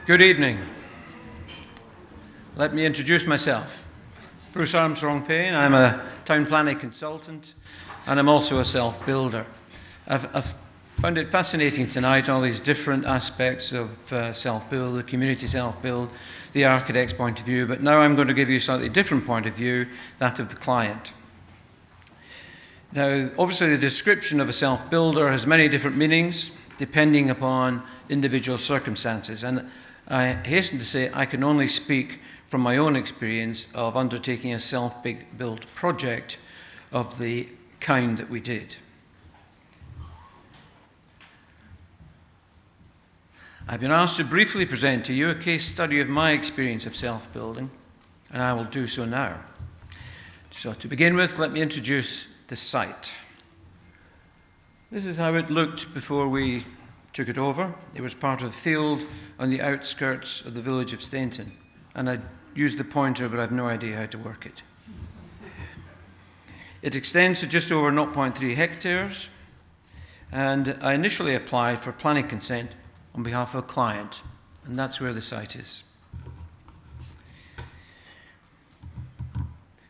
Good evening. Let me introduce myself. Bruce Armstrong-Payne. I'm a town planning consultant and I'm also a self-builder. I've found it fascinating tonight, all these different aspects of self-build, the community self-build, the architect's point of view, but now I'm going to give you a slightly different point of view, that of the client. Now, obviously the description of a self-builder has many different meanings depending upon individual circumstances, and I hasten to say I can only speak from my own experience of undertaking a self-built project of the kind that we did. I've been asked to briefly present to you a case study of my experience of self-building, and I will do so now. So to begin with, let me introduce the site. This is how it looked before we took it over. It was part of a field on the outskirts of the village of Stainton, and I used the pointer, but I have no idea how to work it. It extends to just over 0.3 hectares, and I initially applied for planning consent on behalf of a client, and that's where the site is.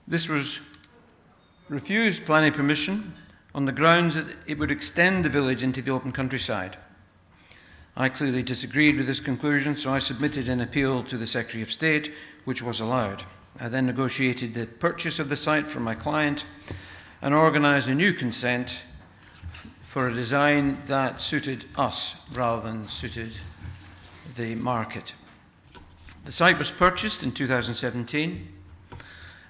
This was refused planning permission on the grounds that it would extend the village into the open countryside. I clearly disagreed with this conclusion, so I submitted an appeal to the Secretary of State, which was allowed. I then negotiated the purchase of the site from my client and organised a new consent for a design that suited us rather than suited the market. The site was purchased in 2017,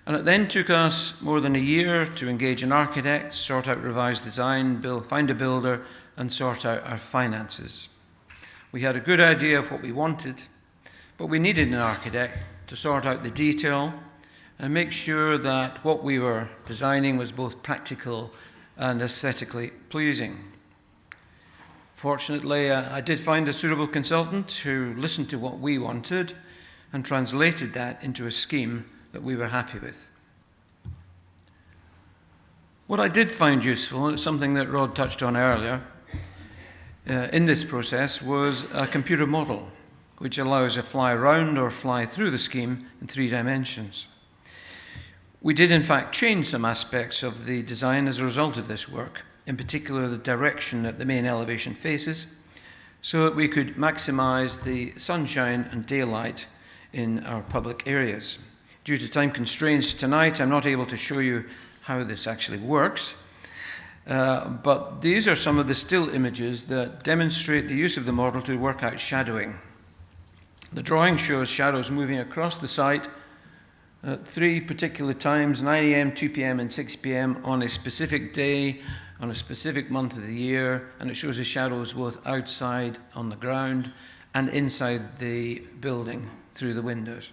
and it then took us more than a year to engage an architect, sort out revised design, find a builder, and sort out our finances. We had a good idea of what we wanted, but we needed an architect to sort out the detail and make sure that what we were designing was both practical and aesthetically pleasing. Fortunately, I did find a suitable consultant who listened to what we wanted and translated that into a scheme that we were happy with. What I did find useful, and it's something that Rod touched on earlier, in this process was a computer model which allows a fly around or fly through the scheme in 3 dimensions. We did in fact change some aspects of the design as a result of this work, in particular the direction that the main elevation faces, so that we could maximize the sunshine and daylight in our public areas. Due to time constraints tonight, I'm not able to show you how this actually works, but these are some of the still images that demonstrate the use of the model to work out shadowing. The drawing shows shadows moving across the site at 3 particular times, 9 a.m., 2 p.m. and 6 p.m. on a specific day, on a specific month of the year, and it shows the shadows both outside on the ground and inside the building through the windows.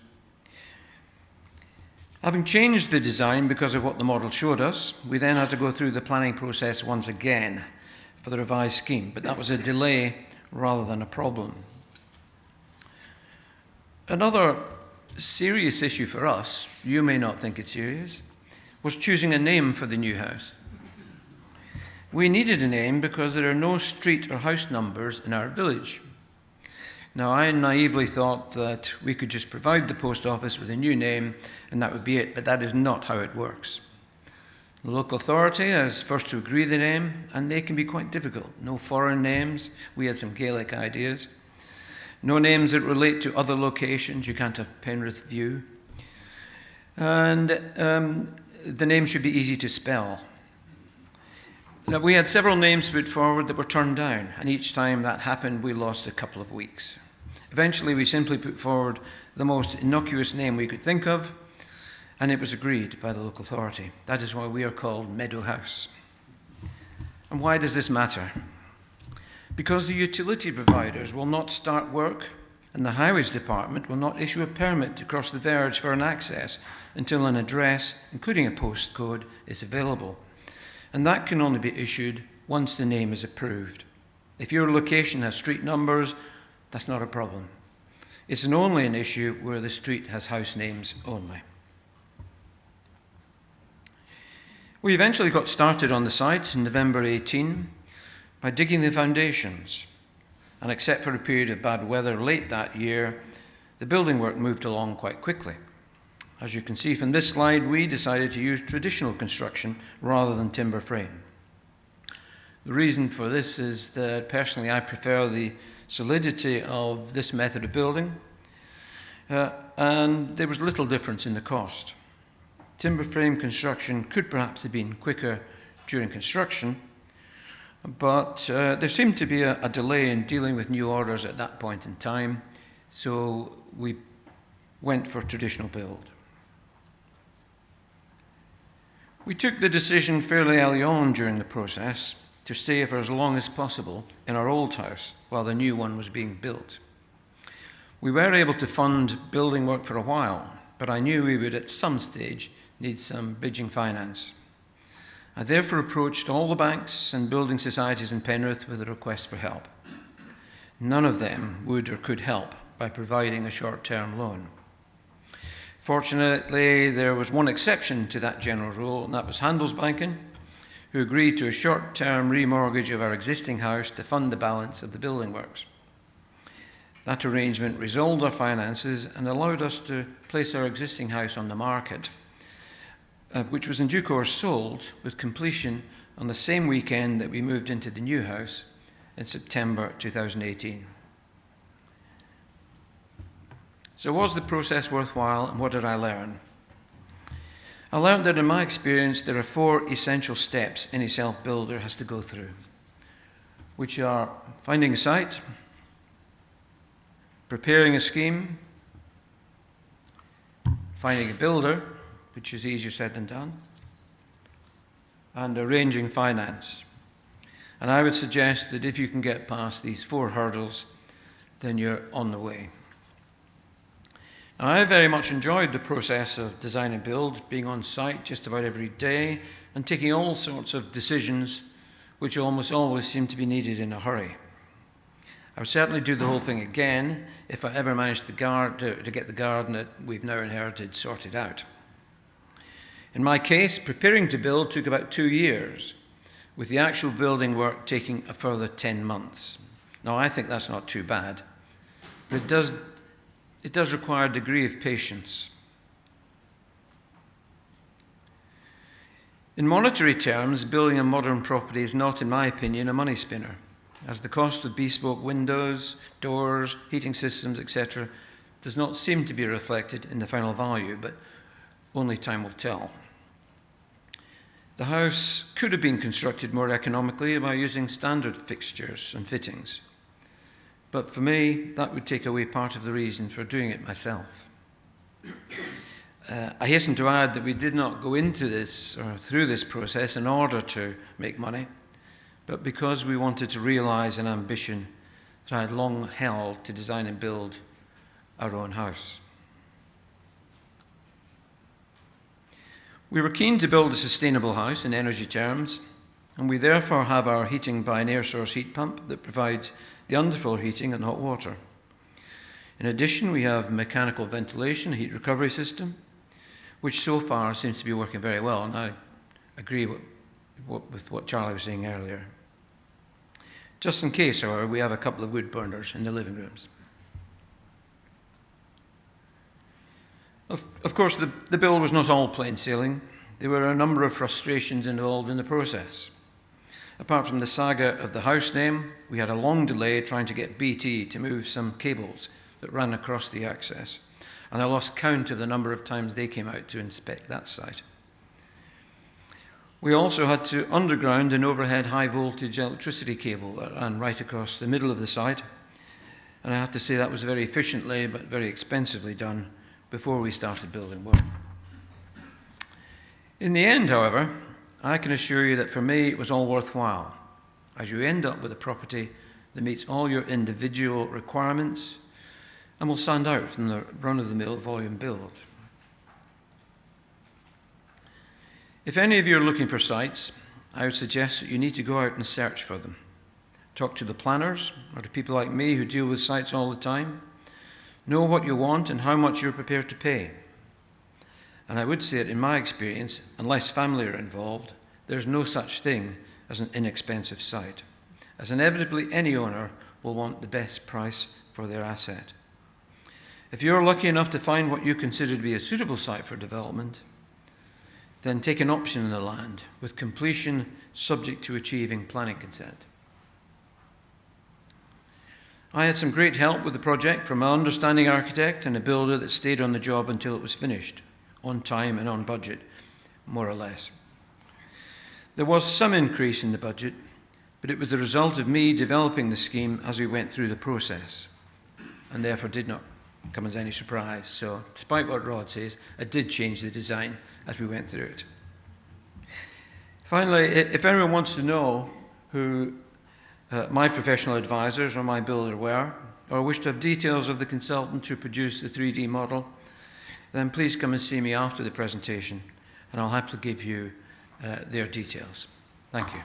Having changed the design because of what the model showed us, we then had to go through the planning process once again for the revised scheme, but that was a delay rather than a problem. Another serious issue for us, you may not think it's serious, was choosing a name for the new house. We needed a name because there are no street or house numbers in our village. Now, I naively thought that we could just provide the post office with a new name and that would be it, but that is not how it works. The local authority has first to agree the name, and they can be quite difficult. No foreign names. We had some Gaelic ideas. No names that relate to other locations. You can't have Penrith View. And the name should be easy to spell. Now, we had several names put forward that were turned down, and each time that happened, we lost a couple of weeks. Eventually, we simply put forward the most innocuous name we could think of, and it was agreed by the local authority. That is why we are called Meadow House. And why does this matter? Because the utility providers will not start work, and the Highways Department will not issue a permit to cross the verge for an access until an address, including a postcode, is available. And that can only be issued once the name is approved. If your location has street numbers, that's not a problem. It's only an issue where the street has house names only. We eventually got started on the site in November 18 by digging the foundations. and except for a period of bad weather late that year, the building work moved along quite quickly. As you can see from this slide, we decided to use traditional construction rather than timber frame. The reason for this is that personally I prefer the solidity of this method of building, and there was little difference in the cost. Timber frame construction could perhaps have been quicker during construction, but there seemed to be a delay in dealing with new orders at that point in time, so we went for traditional build. We took the decision fairly early on during the process to stay for as long as possible in our old house while the new one was being built. We were able to fund building work for a while, but I knew we would at some stage need some bridging finance. I therefore approached all the banks and building societies in Penrith with a request for help. None of them would or could help by providing a short-term loan. Fortunately, there was one exception to that general rule, and that was Handelsbanken, who agreed to a short-term remortgage of our existing house to fund the balance of the building works. That arrangement resolved our finances and allowed us to place our existing house on the market, which was in due course sold with completion on the same weekend that we moved into the new house in September 2018. So was the process worthwhile, and what did I learn? I learned that in my experience there are 4 essential steps any self-builder has to go through, which are finding a site, preparing a scheme, finding a builder, which is easier said than done, and arranging finance. And I would suggest that if you can get past these 4 hurdles, then you're on the way. Now, I very much enjoyed the process of design and build, being on site just about every day and taking all sorts of decisions which almost always seem to be needed in a hurry. I would certainly do the whole thing again if I ever managed to get the garden that we've now inherited sorted out. In my case, preparing to build took about 2 years, with the actual building work taking a further 10 months. Now, I think that's not too bad, but it does require a degree of patience. In monetary terms, building a modern property is not, in my opinion, a money spinner, as the cost of bespoke windows, doors, heating systems, etc. does not seem to be reflected in the final value, but only time will tell. The house could have been constructed more economically by using standard fixtures and fittings. But for me, that would take away part of the reason for doing it myself. I hasten to add that we did not go into this or through this process in order to make money, but because we wanted to realize an ambition that I had long held to design and build our own house. We were keen to build a sustainable house in energy terms, and we therefore have our heating by an air source heat pump that provides the underfloor heating and hot water. In addition, we have mechanical ventilation, a heat recovery system, which so far seems to be working very well, and I agree with what Charlie was saying earlier. Just in case, however, we have a couple of wood burners in the living rooms. Of course, the build was not all plain sailing. There were a number of frustrations involved in the process. Apart from the saga of the house name, we had a long delay trying to get BT to move some cables that ran across the access, and I lost count of the number of times they came out to inspect that site. We also had to underground an overhead high-voltage electricity cable that ran right across the middle of the site, and I have to say that was very efficiently but very expensively done before we started building work. In the end, however, I can assure you that for me it was all worthwhile, as you end up with a property that meets all your individual requirements and will stand out from the run-of-the-mill volume build. If any of you are looking for sites, I would suggest that you need to go out and search for them. Talk to the planners or to people like me who deal with sites all the time. Know what you want and how much you're prepared to pay. And I would say that in my experience, unless family are involved, there's no such thing as an inexpensive site, as inevitably any owner will want the best price for their asset. If you're lucky enough to find what you consider to be a suitable site for development, then take an option in the land with completion subject to achieving planning consent. I had some great help with the project from an understanding architect and a builder that stayed on the job until it was finished, on time and on budget, more or less. There was some increase in the budget, but it was the result of me developing the scheme as we went through the process, and therefore did not come as any surprise. So, despite what Rod says, I did change the design as we went through it. Finally, if anyone wants to know who my professional advisors or my builder were, or wish to have details of the consultant who produced the 3D model, then please come and see me after the presentation, and I'll happily give you their details. Thank you.